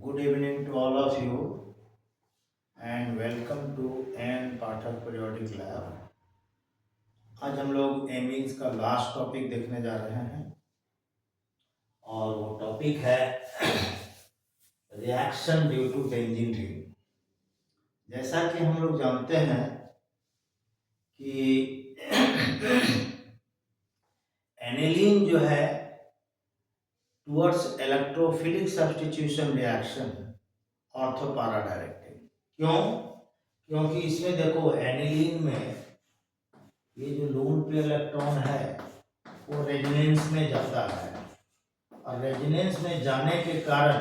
Good evening to all of you and welcome to N Pathak periodic lab. आज हम लोग एमिक्स का लास्ट टॉपिक देखने जा रहे हैं और वो टॉपिक है reaction due to benzene ring. जैसा कि हम लोग जानते हैं कि एनिलीन जो है towards electrophilic substitution reaction ortho para directive. क्योंकि इसमें देखो एनिलीन में ये जो लोन पेयर इलेक्ट्रॉन है वो रेजोनेंस में जाता है और रेजोनेंस में जाने के कारण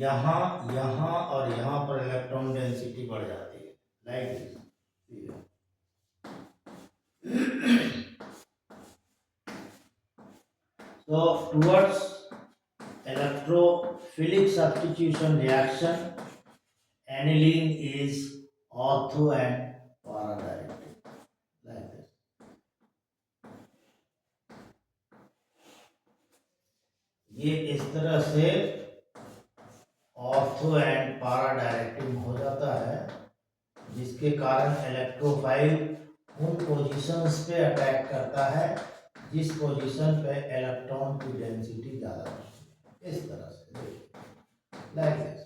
यहाँ यहाँ और यहाँ पर इलेक्ट्रॉन डेंसिटी बढ़ जाती है, like this. So towards electrophilic substitution reaction, aniline is ortho and para directive, like this. ये इस तरह से ऑर्थो एंड पारा डायरेक्टिव हो जाता है, जिसके कारण इलेक्ट्रोफाइल उन पोजीशंस पे अटैक करता है जिस पोजीशन पे इलेक्ट्रॉन की डेंसिटी ज्यादा होती है। इस तरह से लाइक दिस।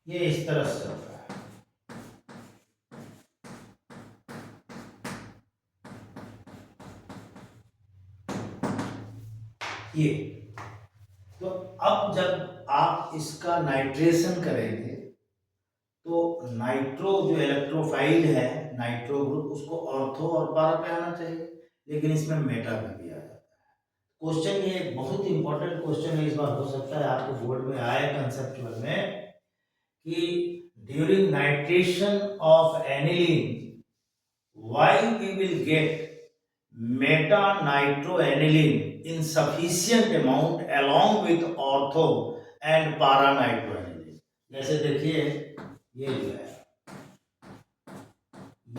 ये इस तरह से होता है। ये तो अब जब आप इसका नाइट्रेशन करेंगे तो नाइट्रो जो इलेक्ट्रोफाइल है, नाइट्रो ग्रुप, उसको ऑर्थो और पारा पे आना चाहिए, लेकिन इसमें मेटा भी आ जाता है। क्वेश्चन ये बहुत इंपॉर्टेंट क्वेश्चन है, इस बार हो सकता है आपको बोर्ड में आए कंसेप्चुअल में कि during nitration of aniline why we will get meta nitroaniline in sufficient amount along with ortho and para nitroaniline। जैसे देखिए ये जो है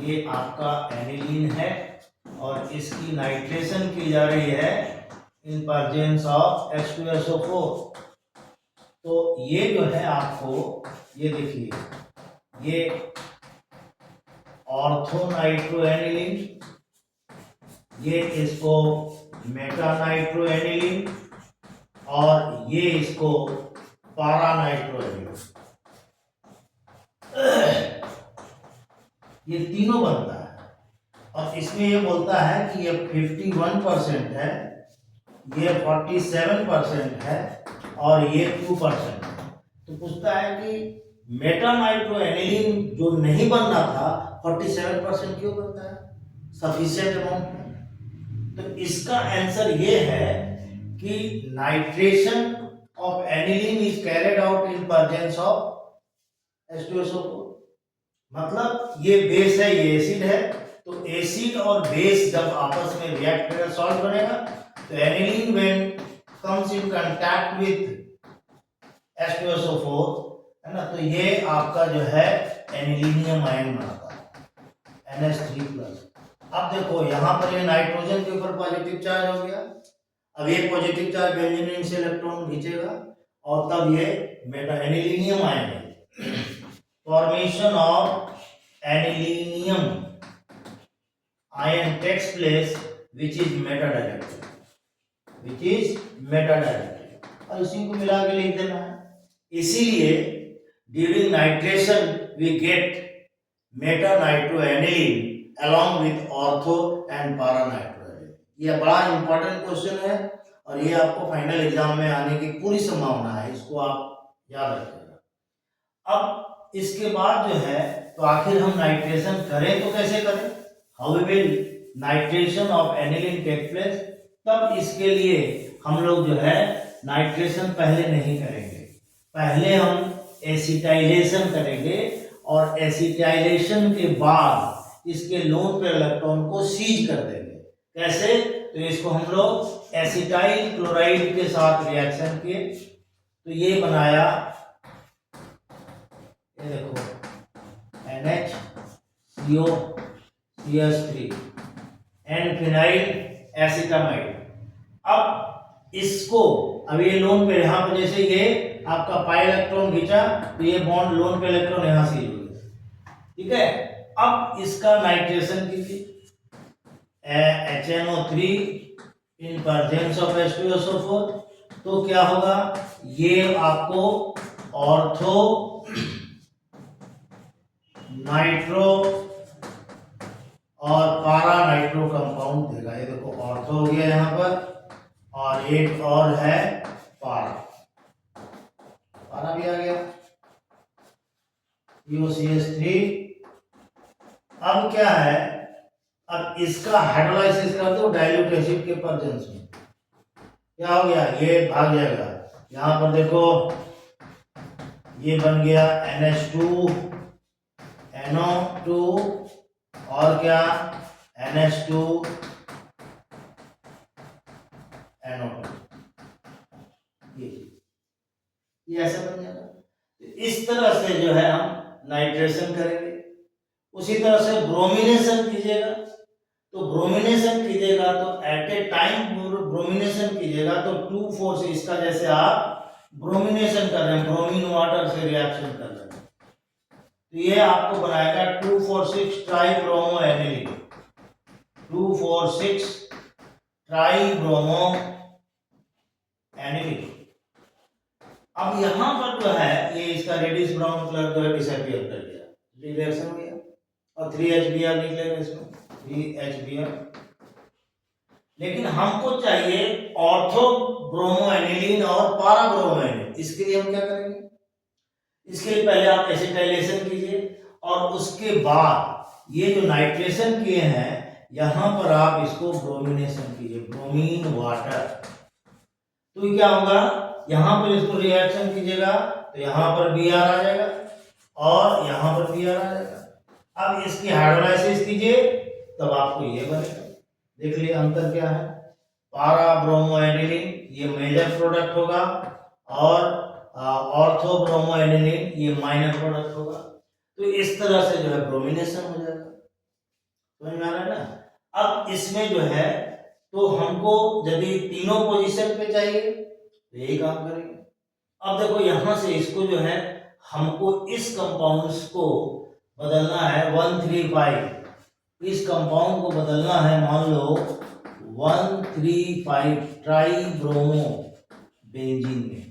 ये आपका एनिलीन है और इसकी नाइट्रेशन की जा रही है इन प्रेजेंस ऑफ H2SO4। तो ये जो है आपको ये देखिए ये ऑर्थो नाइट्रोएनिलीन, ये इसको मेटा नाइट्रोएनिलीन और ये इसको पारा नाइट्रोएनिलीन, ये तीनों बनता है। और इसमें ये बोलता है कि ये 51% है, ये 47% है और ये 2% है। तो पूछता है कि मेटा नाइट्रोएनिलीन जो नहीं बनना था 47% क्यों बनता है सफिशिएंट अमाउंट में। तो इसका आंसर ये है कि nitration of aniline is carried out in presence of H2SO4। मतलब ये बेस है, ये एसिड है, तो एसिड और बेस जब आपस में रिएक्ट करेगा सॉल्ट बनेगा, तो aniline when comes in contact with H2SO4 है ना, तो ये आपका जो है एनिलीनियम आयन बनाता है NH3+। अब देखो यहाँ पर ये नाइट्रोजन के ऊपर पॉजिटिव चार्ज हो गया, अब ये पॉजिटिव चार्ज बेंजीन रिंग से इलेक्ट्रॉन खींचेगा और तब ये मेटा एनिलीनियम आएंगे। Formation of anilinium ion takes place which is meta directive, which is meta directive, और इसी को मिला के लिख देना है। इसीलिए during nitration we get meta nitroaniline along with ortho and para nitrogen। ये बड़ा इंपॉर्टेंट क्वेश्चन है और ये आपको फाइनल एग्जाम में आने की पूरी संभावना है, इसको आप याद रखिएगा। अब इसके बाद जो है तो आखिर हम नाइट्रेशन करें तो कैसे करें, how will nitration of aniline take place. तब इसके लिए हम लोग जो है नाइट्रेशन पहले नहीं करेंगे, पहले हम एसिटाइलेशन करेंगे और एसिटाइलेशन के बाद इसके लोन पेयर इलेक्ट्रॉन को सीज कर देंगे। कैसे, तो इसको हम लोग एसिटाइल क्लोराइड के साथ रिएक्शन किए तो ये बनाया, ये देखो CO CH3 and phenyl acetamide. अब इसको, अब ये लोन पे यहाँ पे जैसे ये आपका पाई इलेक्ट्रॉन खींचा तो ये बॉन्ड लोन पे इलेक्ट्रॉन यहाँ से जुड़ गया, ठीक है। अब इसका नाइट्रेशन कीजिए, HNO3 in presence of H2SO4, तो क्या होगा, ये आपको ऑर्थो नाइट्रो और पारा नाइट्रो कंपाउंड देगा। ये देखो ऑर्थो हो गया यहाँ पर, और एक और है पारा, पारा भी आ गया, UCH3। अब क्या है, अब इसका हाइड्रोलाइसिस करते हो डाइल्यूट एसिड के प्रेजेंस में, क्या हो गया, ये भाग जाएगा। यहाँ पर देखो ये बन गया NH2 NO2 और क्या NH2 NO2, ये ऐसा बन जाएगा। इस तरह से जो है हम नाइट्रेशन करेंगे। उसी तरह से ब्रोमिनेशन कीजिएगा, तो ब्रोमिनेशन कीजिएगा तो एट ए टाइम ब्रोमिनेशन कीजिएगा तो 2,4 से, इसका जैसे आप ब्रोमिनेशन कर रहे हैं, ब्रोमीन वाटर से रिएक्शन कर रहे हैं, तो ये आपको बनाएगा 2,4,6 ट्राइब्रोमो एनिलीन, 2,4,6 ट्राइब्रोमो एनिलीन। अब यहां पर जो है ये इसका रेडिश ब्राउन कलर जो है डिसअपीयर कर गया, रिएक्शन हो गया, और 3HBr निकलेगा इसमें, 3HBr। लेकिन हमको चाहिए ऑर्थो ब्रोमो एनिलीन और पारा ब्रोमो एनिलीन। इसके लिए हम क्या करेंगे, इसके लिए पहले आप एसिटाइलेशन कीजिए, और उसके बाद ये जो नाइट्रेशन किए हैं यहां पर आप इसको ब्रोमिनेशन कीजिए, ब्रोमीन वाटर। तो क्या होगा, यहां पर इसको रिएक्शन कीजिएगा तो यहां पर Br आ जाएगा और यहां पर Br आ जाएगा। अब इसकी हाइड्रोलाइसिस कीजिए तब आपको ये बनेगा। देख लिए अंतर क्या है, पारा ब्रोमो एनिलीन ये मेजर प्रोडक्ट होगा और ऑर्थो ब्रोमो एनिलीन ये माइनर प्रोडक्ट होगा। तो इस तरह से जो है ब्रोमिनेशन हो जाएगा, समझ में आ रहा है ना। अब इसमें जो है तो हमको यदि तीनों पोजीशन पे चाहिए तो यही काम करेंगे। अब देखो यहां से इसको जो है हमको इस कंपाउंड्स को बदलना है 135, इस कंपाउंड को बदलना है, मान लो 135 ट्राइब्रोमो बेंजीन में।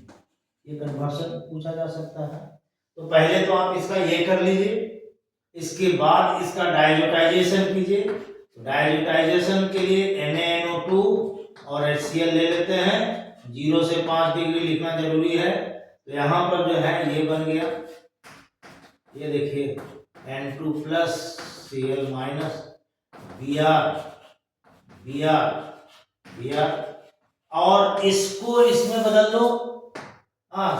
ये कन्वर्शन पूछा जा सकता है, तो पहले तो आप इसका ये कर लीजिए, इसके बाद इसका डाइल्यूटाइजेशन कीजिए। तो डाइल्यूटाइजेशन के लिए NaNO2 और HCl ले लेते हैं, 0 से 5 डिग्री लिखना जरूरी है। तो यहाँ पर जो है ये बन गया, ये देखिए N2 plus Cl minus Br, और इसको इसमें बदल दो,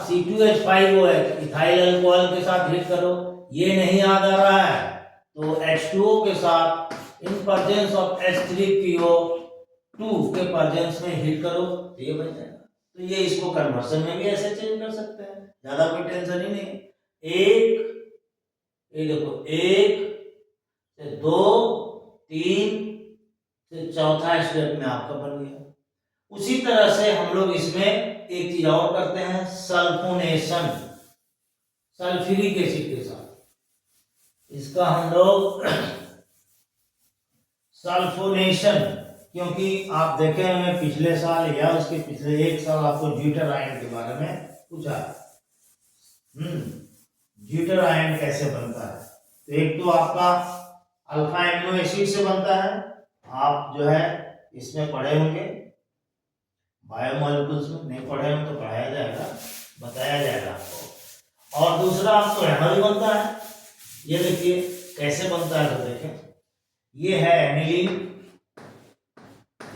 C2H5OH इथाइल अल्कोहल के साथ हिट करो, ये नहीं याद आ रहा है तो H2O के साथ इन प्रेजेंस ऑफ H3PO2 के प्रेजेंस में हिट करो तो ये बन जाएगा। तो ये इसको कन्वर्शन में भी ऐसे चेंज कर सकते हैं, ज्यादा कोई टेंशन ही नहीं। एक ये देखो, 1 से 2 3 से चौथा स्टेप में आपका बन गया। उसी तरह से हम लोग इसमें एक चीज और करते हैं, सल्फोनेशन, सल्फ्यूरिक एसिड के साथ इसका हम लोग सल्फोनेशन, क्योंकि आप देखे हमें पिछले साल या उसके पिछले एक साल आपको ज्यूटर आयन के बारे में पूछा। ज्यूटर आयन कैसे बनता है, तो एक तो आपका अल्फा एमिनो एसिड से बनता है, आप जो है इसमें पढ़े होंगे बायोमोलिक्यूल्स में, नहीं पढ़े होंगे तो पढ़ाया जाएगा, बताया जाएगा आपको। और दूसरा आपको यहाँ भी बनता है, ये देखिए कैसे बनता है, तो देखें ये है एनिलीन,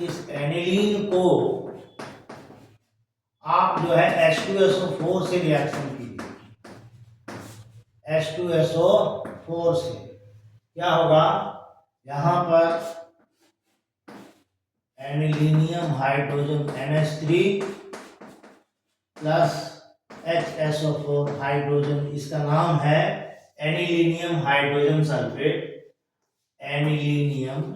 इस एनिलीन को आप जो है H2SO4 से रिएक्शन कीजिए, H2SO4 से क्या होगा, यहां पर anilinium hydrogen NH3 plus HSO4 hydrogen, इसका नाम है एनिलीनियम हाइड्रोजन सल्फेट। एनिलीनियम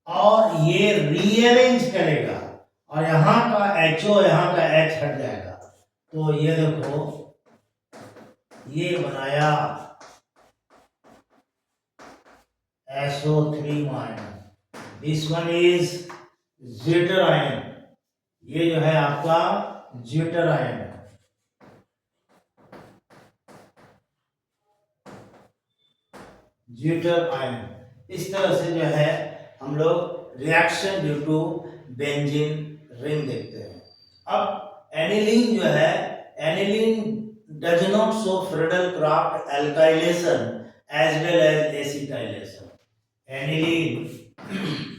और ये रीअरेंज करेगा और यहाँ का HO यहाँ का H हट जाएगा, तो ये देखो ये बनाया SO3 minus, this one is zwitter ion, ये जो है आपका ज्यूटर आयन, ज्यूटर आयन। इस तरह से जो है हम लोग reaction due to benzene ring देखते हैं। अब एनिलीन जो है, aniline does not show Friedel Crafts alkylation as well as acetylation. Aniline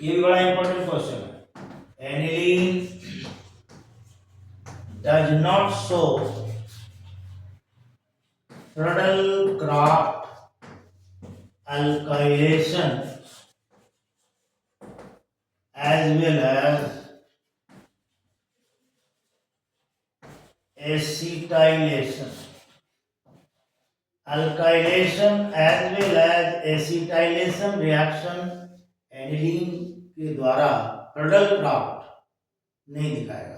ये भी बड़ा इंपॉर्टेंट क्वेश्चन है। Aniline does not show Friedel Crafts alkylation as well as acetylation. Alkylation as well as acetylation reaction aniline के द्वारा Friedel craft नहीं दिखाएगा।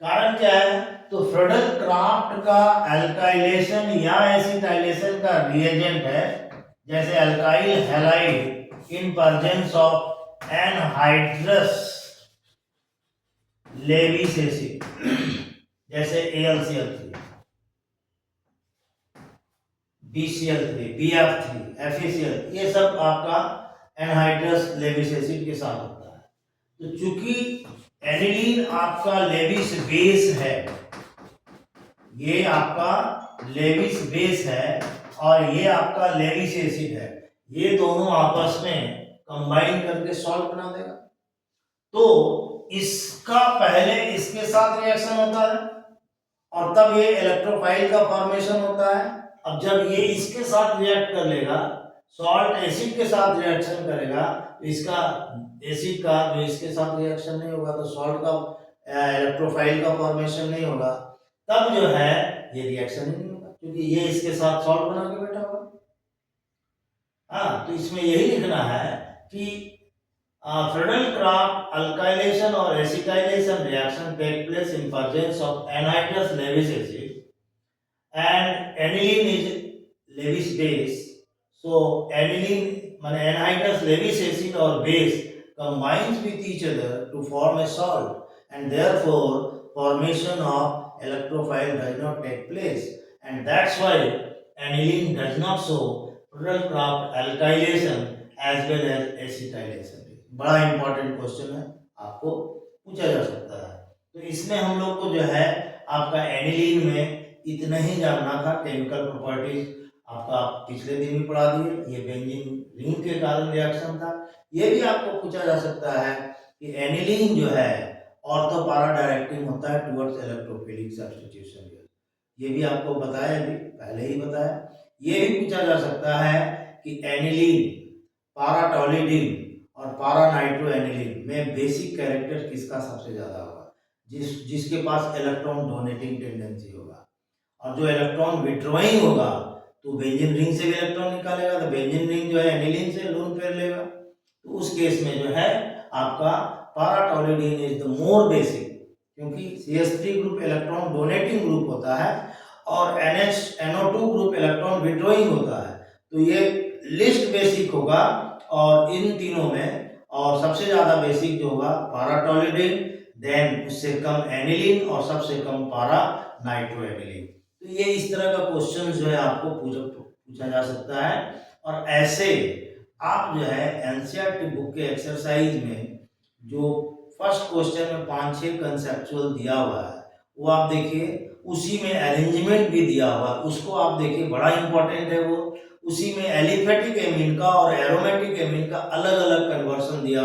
कारण क्या है? तो फ्रीडल क्राफ्ट का अल्काइलेशन या एसिटाइलेशन का रिएजेंट है, जैसे alkyl halide in presence of anhydrous Lewis acid, जैसे AlCl3, BCl3, BF3, FeCl, ये सब आपका एनहाइड्रस लेविस एसिड के साथ होता है। तो चूंकि एनिलीन आपका लेविस बेस है, ये आपका लेविस बेस है और ये आपका लेविस एसिड है, ये दोनों आपस में कंबाइन करके सॉल्ट बना देगा। तो इसका पहले इसके साथ रिएक्शन होता है और तब ये इलेक्ट्रोफाइल का फॉर्मेशन होता है। अब जब ये इसके साथ रिएक्ट कर लेगा, सॉल्ट एसिड के साथ रिएक्शन करेगा, तो इसका एसिड का जो इसके साथ रिएक्शन नहीं होगा, तो सॉल्ट का इलेक्ट्रोफाइल का फॉर्मेशन नहीं होगा, तब जो है ये रिएक्शन नहीं होगा, क्योंकि ये इसके साथ सॉल्ट बना के बैठा होगा। हाँ, तो इसमें यही लिखना है कि फ्रीडल क्राफ्ट अल्काइलेशन और acetylation reaction take place in presence of anhydrous Lewis acid and aniline is Lewis base. So aniline माने एनहाइड्रस लेविस एसिड और base combines with each other to form a salt, and therefore formation of electrophile does not take place, and that's why aniline does not show Rudolph Craft alkylation as well as acetylation। बड़ा important question है, आपको पूछा जा सकता है। तो इसमें हम लोग को जो है आपका एनिलीन में इतना ही जानना था। केमिकल प्रॉपर्टीज आपका पिछले दिन भी पढ़ा दिए, ये बेंजीन रिंग के कारण रिएक्शन था। ये भी आपको पूछा जा सकता है कि एनिलीन जो है ऑर्थो पारा डायरेक्टिंग होता है टुवर्ड्स इलेक्ट्रोफिलिक सब्स्टिट्यूशन, ये भी आपको बताया, भी पहले ही बताया। ये भी पूछा जा सकता है कि एनिलीन, पाराटोलिडीन और पारानाइट्रोएनिलीन में बेसिक कैरेक्टर किसका सबसे ज्यादा होगा, जिसके पास इलेक्ट्रॉन डोनेटिंग टेंडेंसी होगा, और जो इलेक्ट्रॉन विड्रॉइंग होगा तो बेंजीन रिंग से भी इलेक्ट्रॉन निकालेगा, तो बेंजीन रिंग जो है एनिलीन से लोन पेयर लेगा। तो उस केस में जो है आपका पाराटोलिडीन इज द मोर बेसिक, क्योंकि CH3 group electron donating group होता है और NO2 ग्रुप इलेक्ट्रॉन विड्रॉइंग होता है, तो ये लिस्ट बेसिक होगा और इन तीनों में, और सबसे ज्यादा बेसिक जो होगा पाराटोलिडीन, देन उससे कम एनिलीन और सबसे कम पारा नाइट्रोएनिलीन। तो ये इस तरह का क्वेश्चन जो है आपको पूछा जा सकता है। और ऐसे आप जो है एनसीईआरटी बुक के एक्सरसाइज में जो फर्स्ट क्वेश्चन में 5-6 कंसेप्चुअल दिया हुआ है वो आप देखिए, उसी में अरेंजमेंट भी दिया हुआ है, उसको आप देखिए, बड़ा इंपॉर्टेंट है वो। उसी में एलिफेटिक एमीन का और एरोमेटिक एमीन का अलग अलग कन्वर्सन दिया,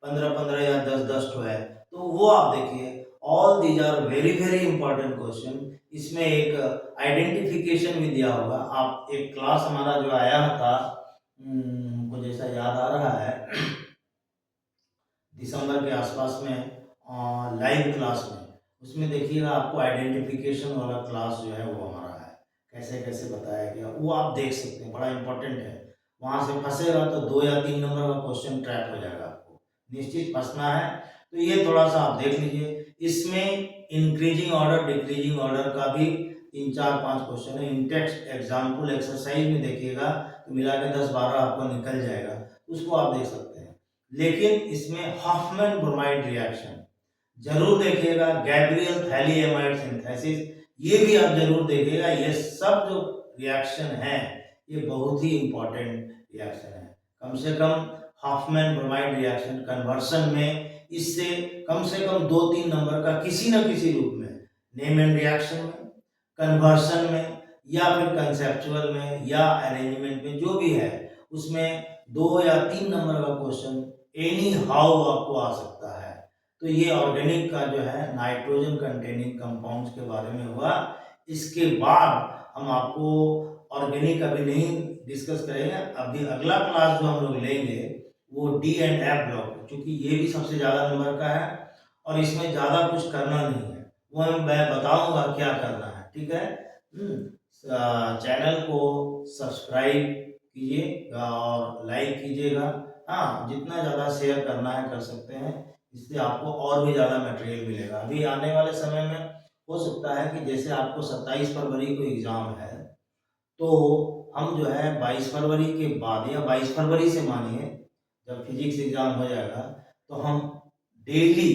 15-15 या 10-10 तो है, तो वो आप देखिए। All these are very very important question. इसमें एक आइडेंटिफिकेशन भी दिया होगा। आप एक क्लास हमारा जो आया था, मुझे जैसा याद आ रहा है, दिसंबर के आसपास में लाइव क्लास में, उसमें देखिएगा आपको आइडेंटिफिकेशन वाला क्लास जो है वो हमारा है, कैसे कैसे बताया गया वो आप देख सकते हैं, बड़ा इंपॉर्टेंट है। वहाँ से फंसेगा तो 2 या 3 नंबर का क्वेश्चन ट्रैप हो जाएगा, आपको निश्चित फंसना है। तो ये थोड़ा सा आप देख लीजिए। इसमें इंक्रीजिंग ऑर्डर डिक्रीजिंग ऑर्डर का भी 3 4 5 क्वेश्चन है। इंटेक्स्ट एग्जाम्पल एक्सरसाइज में देखिएगा तो मिला के 10-12 आपको निकल जाएगा, उसको आप देख सकते हैं। लेकिन इसमें हॉफमैन ब्रोमाइड रिएक्शन जरूर देखिएगा, गैब्रियल थैलिएमाइड सिंथेसिस ये भी आप जरूर देखिएगा। ये सब जो रिएक्शन है ये बहुत ही इंपॉर्टेंट रिएक्शन है। कम से कम हॉफमैन ब्रोमाइड रिएक्शन कन्वर्सन में इससे कम से कम 2-3 नंबर का किसी न किसी रूप में, नेम एंड रिएक्शन में, कन्वर्सन में, या फिर कंसेप्चुअल में या अरेंजमेंट में, जो भी है उसमें 2 या 3 नंबर का क्वेश्चन एनी हाउ आपको आ सकता है। तो ये ऑर्गेनिक का जो है नाइट्रोजन कंटेनिंग कंपाउंड्स के बारे में हुआ। इसके बाद हम आपको ऑर्गेनिक अभी नहीं डिस्कस करेंगे, अभी अगला क्लास जो हम लोग लेंगे वो डी एंड एफ ब्लॉक, क्योंकि ये भी सबसे ज़्यादा नंबर का है और इसमें ज़्यादा कुछ करना नहीं है, वो मैं बताऊंगा क्या करना है, ठीक है। चैनल को सब्सक्राइब कीजिएगा और लाइक कीजिएगा। हाँ, जितना ज़्यादा शेयर करना है कर सकते हैं, इससे आपको और भी ज़्यादा मटेरियल मिलेगा। अभी आने वाले समय में हो सकता है कि जैसे आपको 27 फरवरी को एग्ज़ाम है, तो हम जो है 22 फरवरी के बाद या 22 फरवरी से मानिए जब फिजिक्स एग्ज़ाम हो जाएगा, तो हम डेली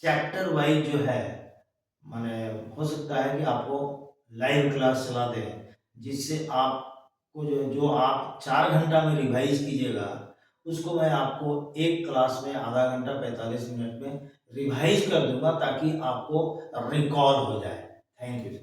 चैप्टर वाइज जो है, माने हो सकता है कि आपको लाइव क्लास चला दें, जिससे आपको जो आप 4 घंटा में रिवाइज कीजिएगा उसको मैं आपको एक क्लास में आधा घंटा 45 मिनट में रिवाइज कर दूंगा, ताकि आपको रिकॉल हो जाए। Thank you.